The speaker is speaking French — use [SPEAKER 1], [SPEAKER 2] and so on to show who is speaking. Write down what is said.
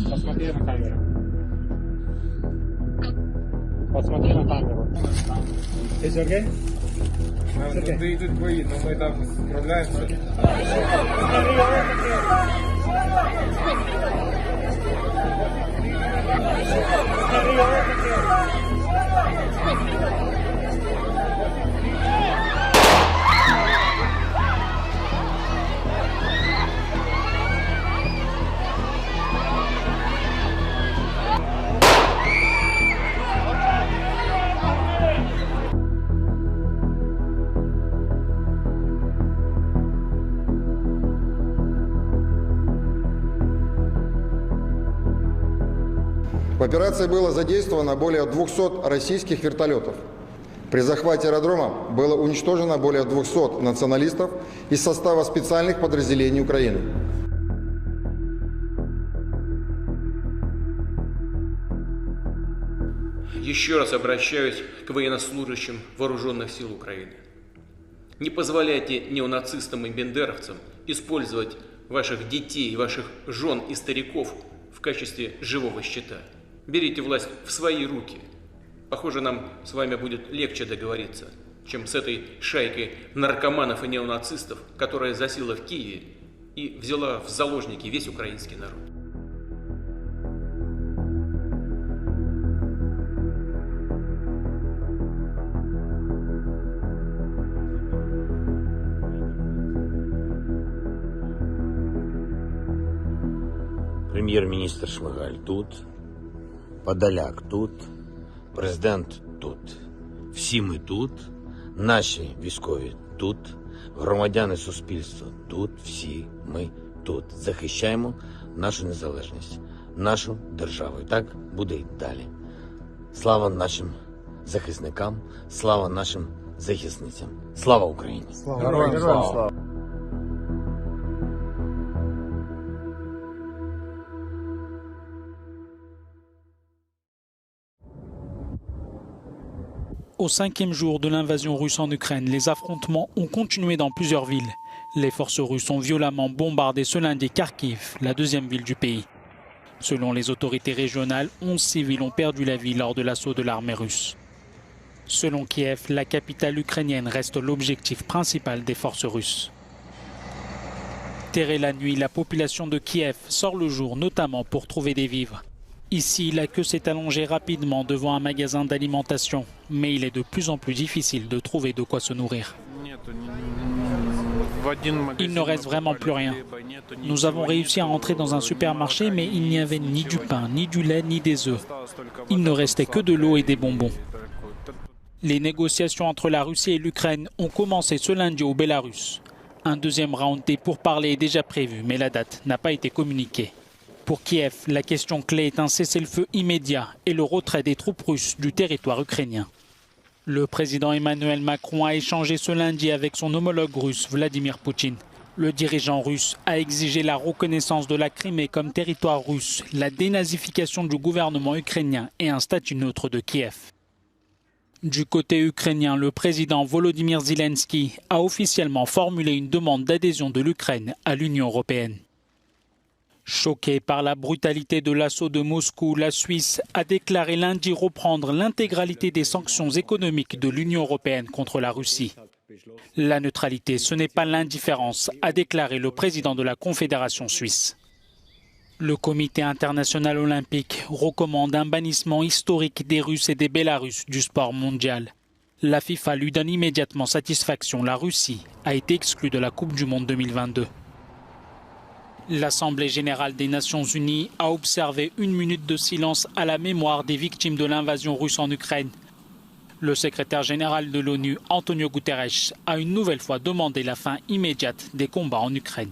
[SPEAKER 1] Посмотри на камеру. Посмотри на камеру. Is it okay?
[SPEAKER 2] Да идут бои, но мы там справляемся.
[SPEAKER 3] В операции было задействовано более 200 российских вертолетов. При захвате аэродрома было уничтожено более 200 националистов из состава специальных подразделений Украины.
[SPEAKER 4] Еще раз обращаюсь к военнослужащим вооруженных сил Украины. Не позволяйте неонацистам и бендеровцам использовать ваших детей, ваших жен и стариков в качестве живого щита. Берите власть в свои руки. Похоже, нам с вами будет легче договориться, чем с этой шайкой наркоманов и неонацистов, которая засела в Киеве и взяла в заложники весь украинский народ.
[SPEAKER 5] Прем'єр-міністр Шмигаль тут, Подоляк тут, президент тут. Всі ми тут, наші військові тут, громадяни суспільства тут, всі ми тут. Захищаємо нашу незалежність, нашу державу. І так буде й далі. Слава нашим захисникам, слава нашим захисницям. Слава Україні!
[SPEAKER 2] Героям слава!
[SPEAKER 6] Au 5e jour de l'invasion russe en Ukraine, les affrontements ont continué dans plusieurs villes. Les forces russes ont violemment bombardé ce lundi Kharkiv, la deuxième ville du pays. Selon les autorités régionales, 11 civils ont perdu la vie lors de l'assaut de l'armée russe. Selon Kiev, la capitale ukrainienne reste l'objectif principal des forces russes. Terrée la nuit, la population de Kiev sort le jour, notamment pour trouver des vivres. Ici, la queue s'est allongée rapidement devant un magasin d'alimentation, mais il est de plus en plus difficile de trouver de quoi se nourrir. Il ne reste vraiment plus rien. Nous avons réussi à entrer dans un supermarché, mais il n'y avait ni du pain, ni du lait, ni des œufs. Il ne restait que de l'eau et des bonbons. Les négociations entre la Russie et l'Ukraine ont commencé ce lundi au Bélarus. Un deuxième round des pourparlers est déjà prévu, mais la date n'a pas été communiquée. Pour Kiev, la question clé est un cessez-le-feu immédiat et le retrait des troupes russes du territoire ukrainien. Le président Emmanuel Macron a échangé ce lundi avec son homologue russe Vladimir Poutine. Le dirigeant russe a exigé la reconnaissance de la Crimée comme territoire russe, la dénazification du gouvernement ukrainien et un statut neutre de Kiev. Du côté ukrainien, le président Volodymyr Zelensky a officiellement formulé une demande d'adhésion de l'Ukraine à l'Union européenne. Choquée par la brutalité de l'assaut de Moscou, la Suisse a déclaré lundi reprendre l'intégralité des sanctions économiques de l'Union européenne contre la Russie. La neutralité, ce n'est pas l'indifférence, a déclaré le président de la Confédération suisse. Le Comité international olympique recommande un bannissement historique des Russes et des Bélarusses du sport mondial. La FIFA lui donne immédiatement satisfaction. La Russie a été exclue de la Coupe du Monde 2022. L'Assemblée générale des Nations unies a observé 1 minute de silence à la mémoire des victimes de l'invasion russe en Ukraine. Le secrétaire général de l'ONU, Antonio Guterres, a une nouvelle fois demandé la fin immédiate des combats en Ukraine.